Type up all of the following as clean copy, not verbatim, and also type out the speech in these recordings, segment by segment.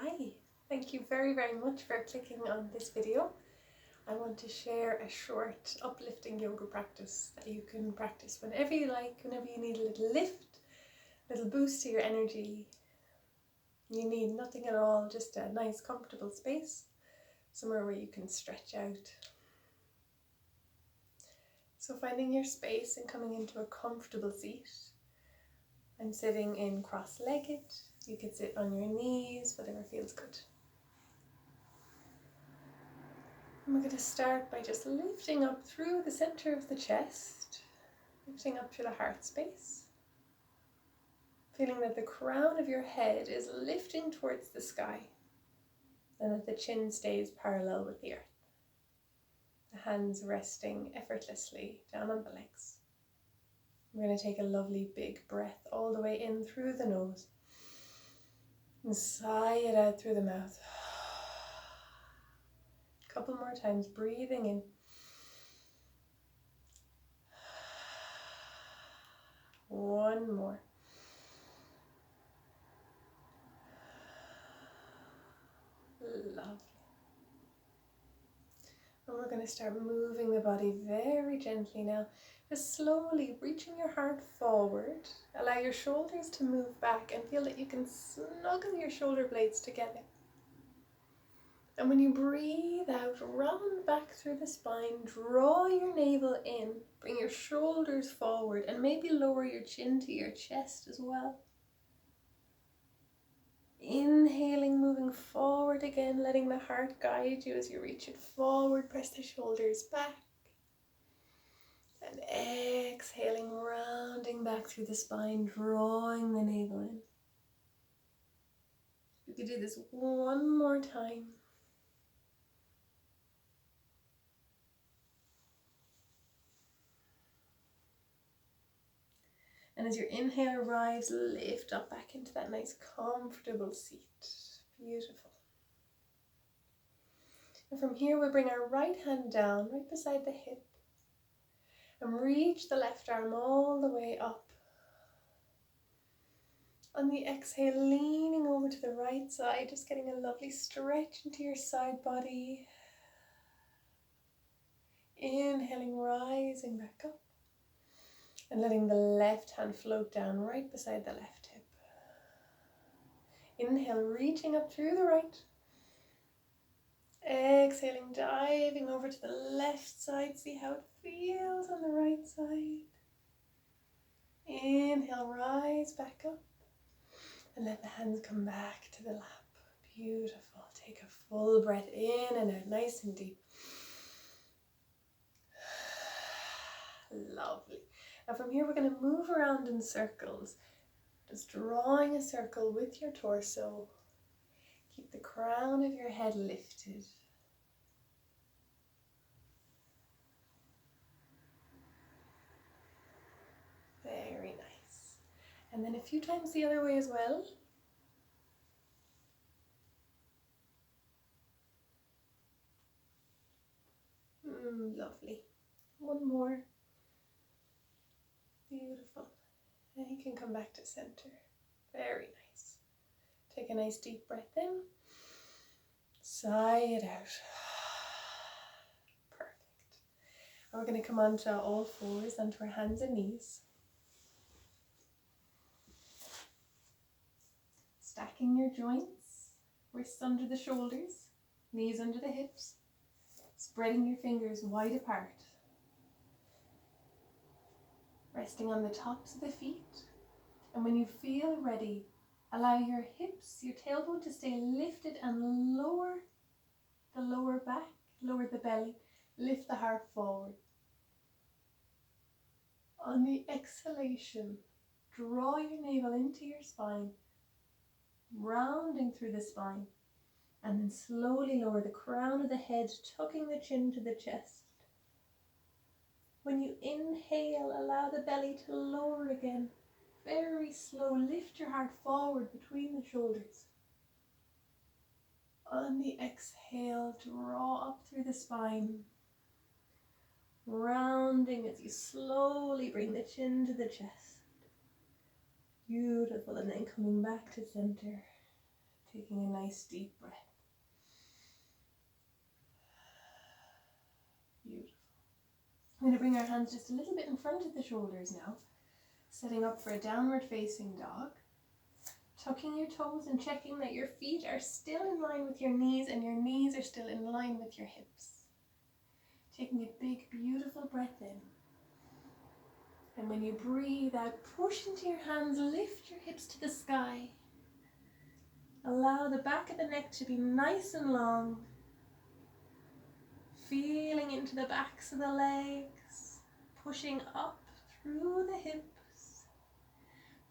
Hi, thank you very much for clicking on this video. I want to share a short uplifting yoga practice that you can practice whenever you like, whenever you need a little lift, a little boost to your energy. You need nothing at all, just a nice comfortable space, somewhere where you can stretch out. So finding your space and coming into a comfortable seat. I'm sitting in cross-legged. You could sit on your knees, whatever feels good. And we're going to start by just lifting up through the center of the chest, lifting up through the heart space, feeling that the crown of your head is lifting towards the sky and that the chin stays parallel with the earth. The hands resting effortlessly down on the legs. We're going to take a lovely big breath all the way in through the nose and sigh it out through the mouth. A couple more times, breathing in. One more. Lovely. And we're going to start moving the body very gently now. Just slowly reaching your heart forward. Allow your shoulders to move back and feel that you can snuggle your shoulder blades together. And when you breathe out, round back through the spine, draw your navel in, bring your shoulders forward and maybe lower your chin to your chest as well. Inhaling, moving forward again, letting the heart guide you as you reach it forward, press the shoulders back. And exhaling, rounding back through the spine, drawing the navel in. You could do this one more time. And as your inhale arrives, lift up back into that nice comfortable seat. Beautiful. And from here we'll bring our right hand down right beside the hip and reach the left arm all the way up. On the exhale, leaning over to the right side, just getting a lovely stretch into your side body. Inhaling, rising back up. And letting the left hand float down right beside the left hip. Inhale, reaching up through the right. Exhaling, diving over to the left side. See how it feels on the right side. Inhale, rise back up. And let the hands come back to the lap. Beautiful. Take a full breath in and out, nice and deep. Lovely. Now from here we're going to move around in circles. Just drawing a circle with your torso. Keep the crown of your head lifted. Very nice. And then a few times the other way as well. Lovely. One more. Beautiful. And you can come back to center. Very nice. Take a nice deep breath in. Sigh it out. Perfect. And we're going to come onto all fours, onto our hands and knees. Stacking your joints, wrists under the shoulders, knees under the hips. Spreading your fingers wide apart. Resting on the tops of the feet. And when you feel ready, allow your hips, your tailbone to stay lifted and lower the lower back, lower the belly, lift the heart forward. On the exhalation, draw your navel into your spine, rounding through the spine, and then slowly lower the crown of the head, tucking the chin to the chest. When you inhale, allow the belly to lower again. Very slow, lift your heart forward between the shoulders. On the exhale, draw up through the spine, rounding as you slowly bring the chin to the chest. Beautiful, and then coming back to center. Taking a nice deep breath. Beautiful. I'm going to bring our hands just a little bit in front of the shoulders now, setting up for a downward facing dog. Tucking your toes and checking that your feet are still in line with your knees and your knees are still in line with your hips. Taking a big, beautiful breath in. And when you breathe out, push into your hands, lift your hips to the sky. Allow the back of the neck to be nice and long. Feeling into the backs of the legs, pushing up through the hips.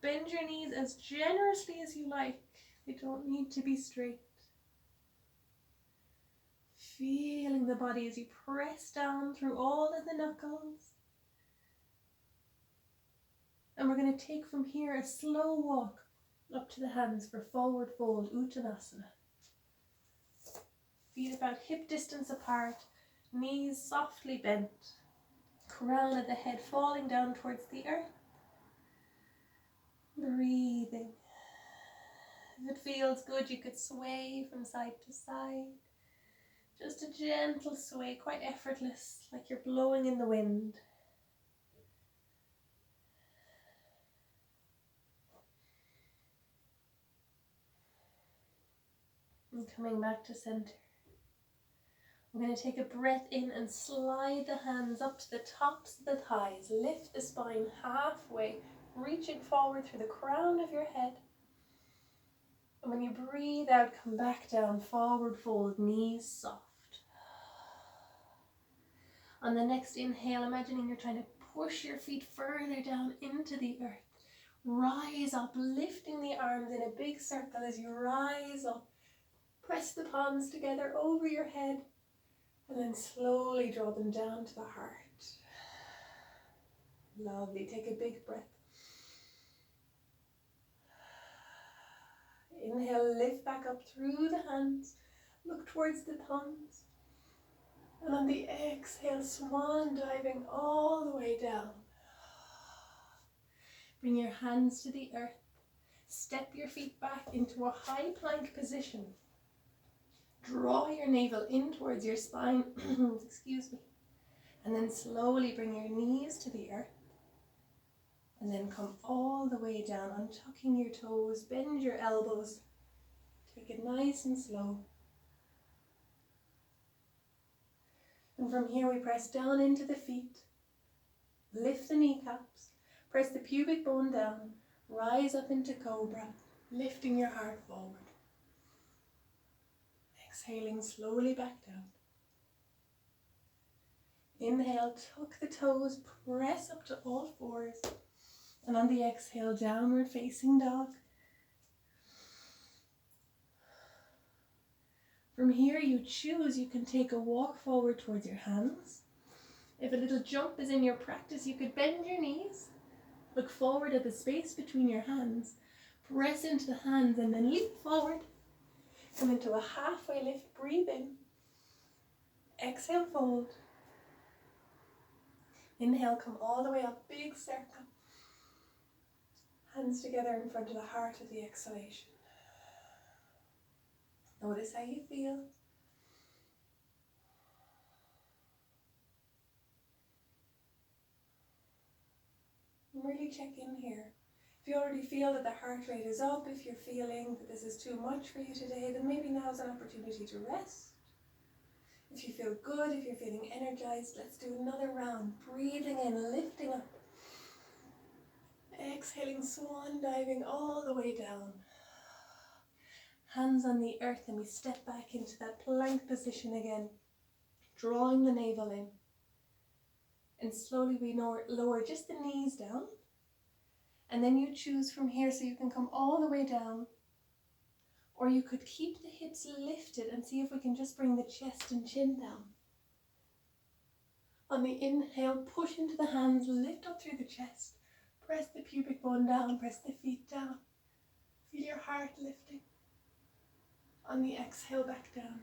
Bend your knees as generously as you like. They don't need to be straight. Feeling the body as you press down through all of the knuckles. And we're going to take from here a slow walk up to the hands for forward fold, Uttanasana. Feet about hip distance apart, knees softly bent, crown of the head falling down towards the earth. Breathing. If it feels good, you could sway from side to side. Just a gentle sway, quite effortless, like you're blowing in the wind. And coming back to center. We're going to take a breath in and slide the hands up to the tops of the thighs. Lift the spine halfway, reaching forward through the crown of your head. And when you breathe out, come back down, forward fold, knees soft. On the next inhale, imagining you're trying to push your feet further down into the earth. Rise up, lifting the arms in a big circle as you rise up. Press the palms together over your head and then slowly draw them down to the heart. Lovely. Take a big breath. Inhale, lift back up through the hands. Look towards the thumbs. And on the exhale, swan diving all the way down. Bring your hands to the earth. Step your feet back into a high plank position. Draw your navel in towards your spine. Excuse me. And then slowly bring your knees to the earth. And then come all the way down, untucking your toes, bend your elbows. Take it nice and slow. And from here we press down into the feet. Lift the kneecaps. Press the pubic bone down. Rise up into cobra, lifting your heart forward. Exhaling slowly back down. Inhale, tuck the toes, press up to all fours. And on the exhale, downward facing dog. From here, you choose, you can take a walk forward towards your hands. If a little jump is in your practice, you could bend your knees. Look forward at the space between your hands. Press into the hands and then leap forward. Come into a halfway lift, breathe in. Exhale, fold. Inhale, come all the way up, big circle. Hands together in front of the heart of the exhalation. Notice how you feel. And really check in here. If you already feel that the heart rate is up, if you're feeling that this is too much for you today, then maybe now's an opportunity to rest. If you feel good, if you're feeling energized, let's do another round. Breathing in, lifting up. Exhaling, swan diving all the way down. Hands on the earth, and we step back into that plank position again. Drawing the navel in. And slowly we lower just the knees down. And then you choose from here, so you can come all the way down. Or you could keep the hips lifted and see if we can just bring the chest and chin down. On the inhale, push into the hands, lift up through the chest. Press the pubic bone down, press the feet down. Feel your heart lifting. On the exhale, back down.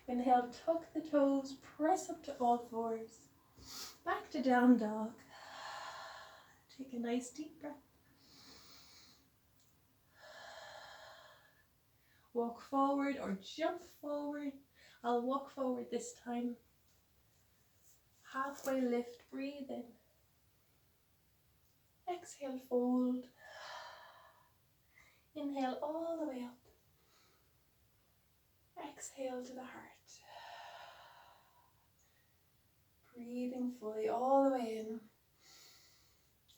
Inhale, tuck the toes, press up to all fours. Back to down dog. Take a nice deep breath. Walk forward or jump forward. I'll walk forward this time. Halfway lift, breathe in. Exhale, fold. Inhale all the way up. Exhale to the heart. Breathing fully all the way in,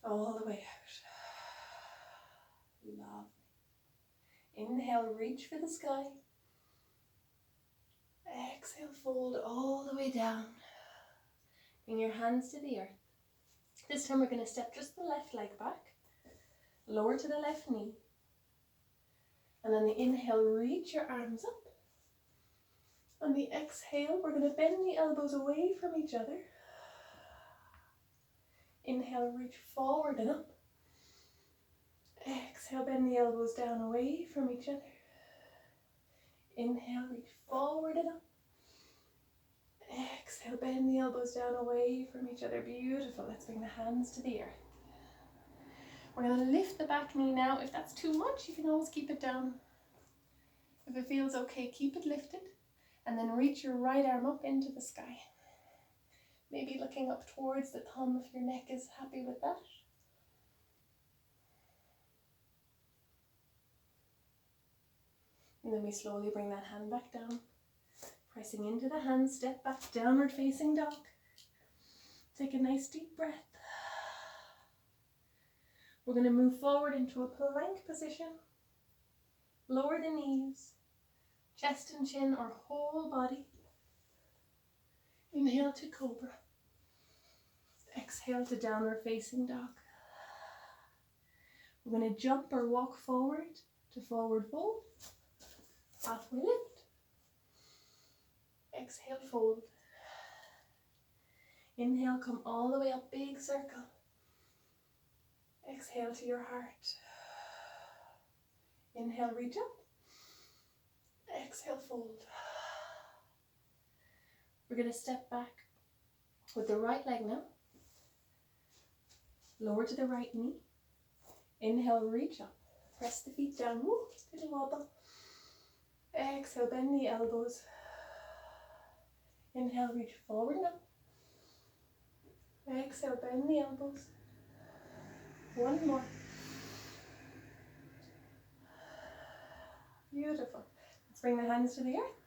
all the way out. Lovely. Inhale, reach for the sky. Exhale, fold all the way down. Bring your hands to the earth. This time we're going to step just the left leg back. Lower to the left knee. And on the inhale, reach your arms up. On the exhale, we're going to bend the elbows away from each other. Inhale, reach forward and up. Exhale, bend the elbows down away from each other. Inhale, reach forward and up. Exhale, bend the elbows down away from each other. Beautiful. Let's bring the hands to the earth. We're going to lift the back knee now. If that's too much, you can always keep it down. If it feels okay, keep it lifted. And then reach your right arm up into the sky. Maybe looking up towards the thumb if your neck is happy with that. And then we slowly bring that hand back down. Pressing into the hand, step back, downward facing dog. Take a nice deep breath. We're going to move forward into a plank position. Lower the knees, chest and chin or whole body. Inhale to cobra. Exhale to downward facing dog. We're going to jump or walk forward to forward fold. Halfway lift. Exhale, fold. Inhale, come all the way up, big circle. Exhale to your heart. Inhale, reach up. Exhale, fold. We're going to step back with the right leg now. Lower to the right knee. Inhale, reach up. Press the feet down. Woo, little wobble. Exhale, bend the elbows. Inhale, reach forward now. Exhale, bend the elbows. One more. Beautiful. Let's bring the hands to the earth.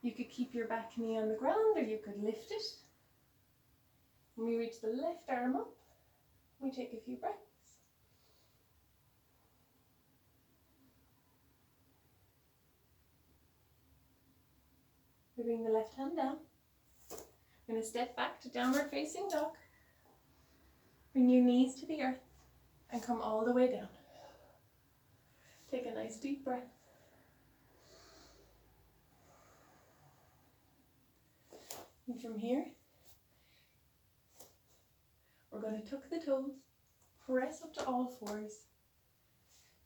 You could keep your back knee on the ground or you could lift it. And we reach the left arm up. We take a few breaths. We bring the left hand down. We're going to step back to downward facing dog. Bring your knees to the earth and come all the way down. Take a nice deep breath. And from here, we're going to tuck the toes, press up to all fours,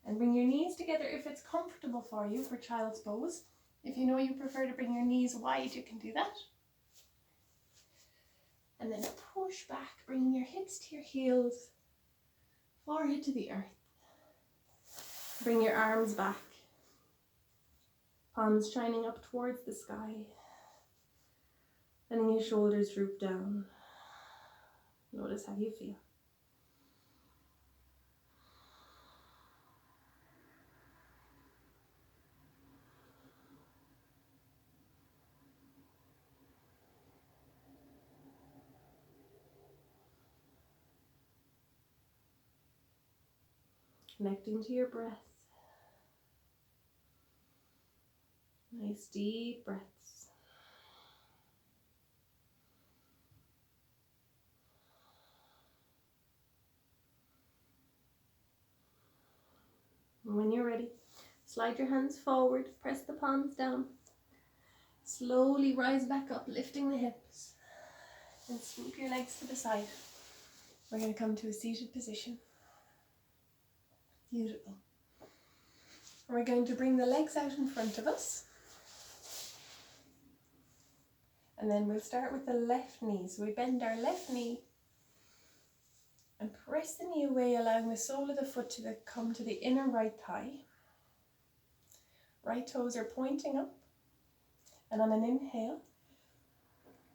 and bring your knees together if it's comfortable for you for child's pose. If you know you prefer to bring your knees wide, you can do that. And then push back, bringing your hips to your heels, forehead to the earth. Bring your arms back, palms shining up towards the sky. Letting your shoulders droop down. Notice how you feel. Connecting to your breath. Nice deep breaths. And when you're ready, slide your hands forward, press the palms down. Slowly rise back up, lifting the hips. And swoop your legs to the side. We're going to come to a seated position. Beautiful. We're going to bring the legs out in front of us. And then we'll start with the left knee. So we bend our left knee and press the knee away, allowing the sole of the foot to come to the inner right thigh. Right toes are pointing up. And on an inhale,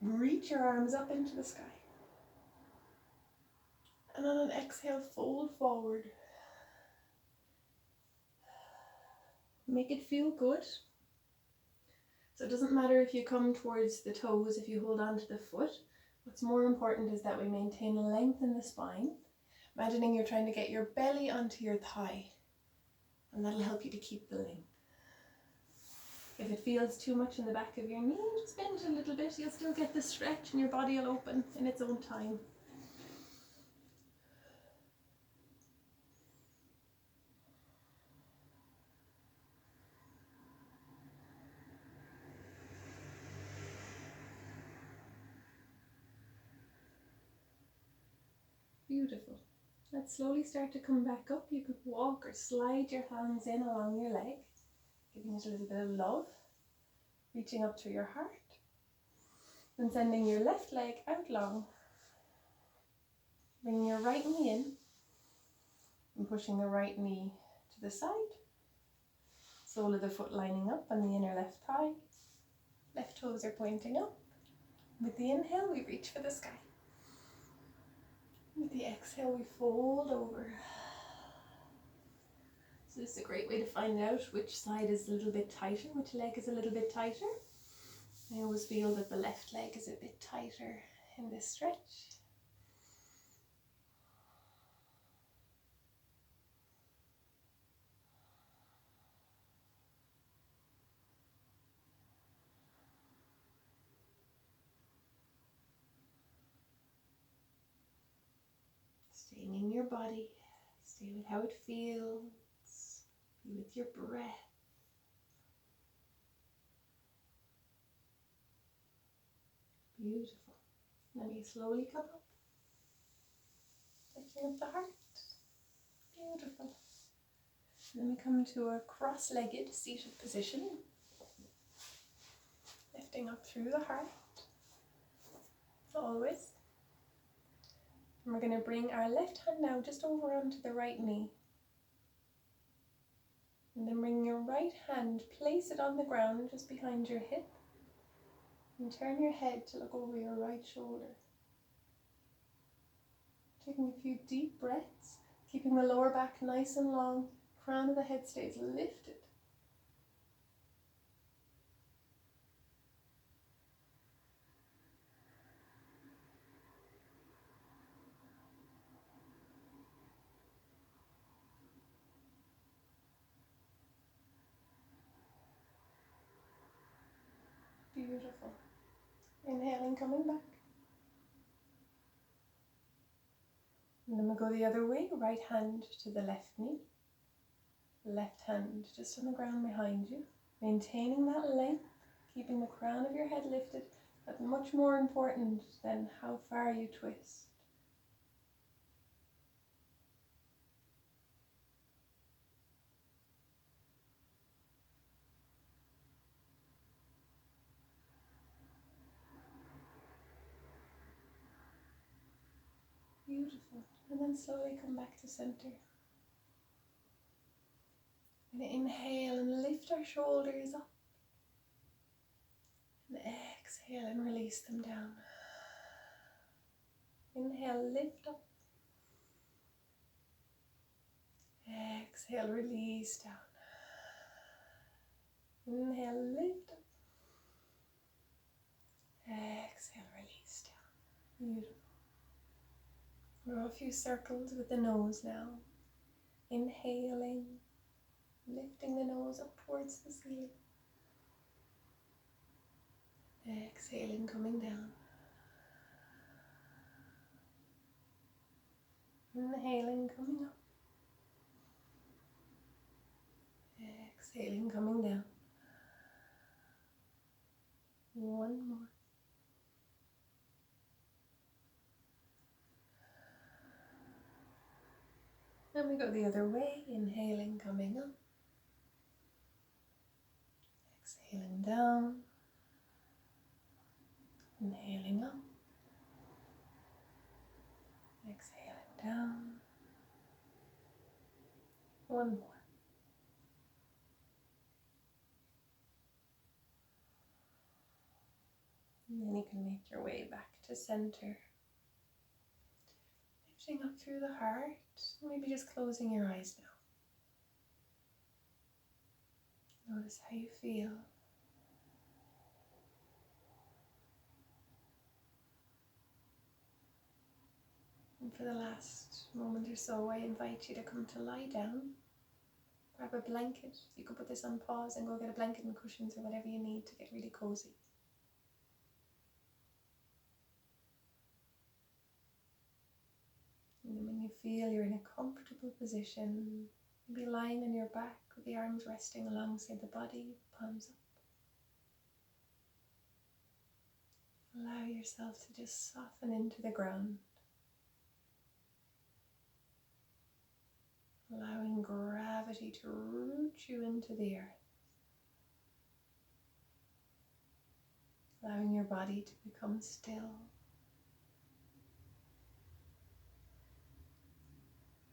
reach your arms up into the sky. And on an exhale, fold forward. Make it feel good. So it doesn't matter if you come towards the toes, if you hold on to the foot. What's more important is that we maintain length in the spine. Imagining you're trying to get your belly onto your thigh. And that'll help you to keep the length. If it feels too much in the back of your knee, just bend a little bit. You'll still get the stretch and your body will open in its own time. Beautiful. Let's slowly start to come back up. You could walk or slide your hands in along your leg, giving it a little bit of love, reaching up to your heart, and sending your left leg out long. Bringing your right knee in and pushing the right knee to the side. Sole of the foot lining up on the inner left thigh. Left toes are pointing up. With the inhale, we reach for the sky. With the exhale, we fold over. So this is a great way to find out which side is a little bit tighter, which leg is a little bit tighter. I always feel that the left leg is a bit tighter in this stretch. Staying in your body, stay with how it feels, be with your breath. Beautiful. Let me slowly come up, lifting up the heart. Beautiful. Then we come to a cross-legged seated position, lifting up through the heart, always. And we're going to bring our left hand now just over onto the right knee. And then bring your right hand, place it on the ground just behind your hip. And turn your head to look over your right shoulder. Taking a few deep breaths, keeping the lower back nice and long, crown of the head stays lifted. Beautiful. Inhaling, coming back. And then we'll go the other way, right hand to the left knee. Left hand just on the ground behind you. Maintaining that length, keeping the crown of your head lifted. That's much more important than how far you twist. Beautiful. And then slowly come back to center. And inhale and lift our shoulders up. And exhale and release them down. Inhale, lift up. Exhale, release down. Inhale, lift up. Exhale, release down. Beautiful. Draw a few circles with the nose now. Inhaling, lifting the nose up towards the ceiling. Exhaling, coming down. Inhaling, coming up. Exhaling, coming down. One more. Then we go the other way, inhaling, coming up. Exhaling down. Inhaling up. Exhaling down. One more. And then you can make your way back to center. Lifting up through the heart, maybe just closing your eyes now. Notice how you feel. And for the last moment or so, I invite you to come to lie down. Grab a blanket. You can put this on pause and go get a blanket and cushions or whatever you need to get really cozy. And then when you feel you're in a comfortable position, be lying on your back with the arms resting alongside the body, palms up. Allow yourself to just soften into the ground, allowing gravity to root you into the earth, allowing your body to become still,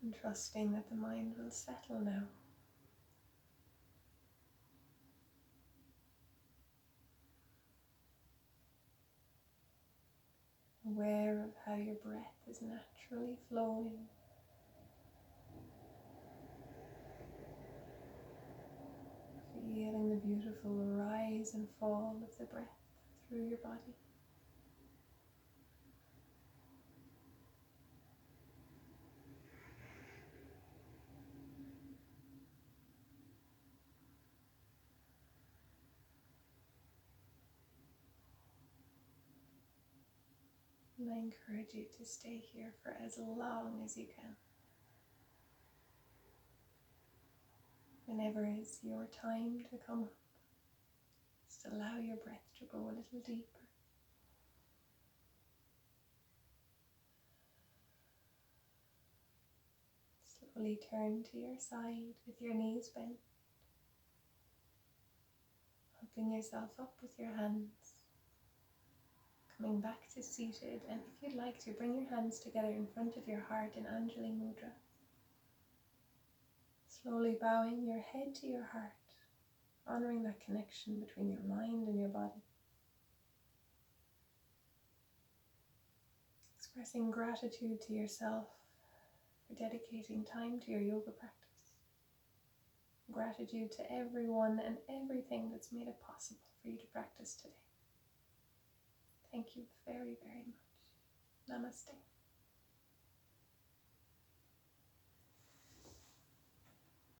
and trusting that the mind will settle now. Aware of how your breath is naturally flowing. Feeling the beautiful rise and fall of the breath through your body. And I encourage you to stay here for as long as you can. Whenever is your time to come up, just allow your breath to go a little deeper. Slowly turn to your side with your knees bent, helping yourself up with your hands. Coming back to seated, and if you'd like to, bring your hands together in front of your heart in Anjali Mudra. Slowly bowing your head to your heart, honoring that connection between your mind and your body. Expressing gratitude to yourself for dedicating time to your yoga practice. Gratitude to everyone and everything that's made it possible for you to practice today. Thank you very, very much. Namaste.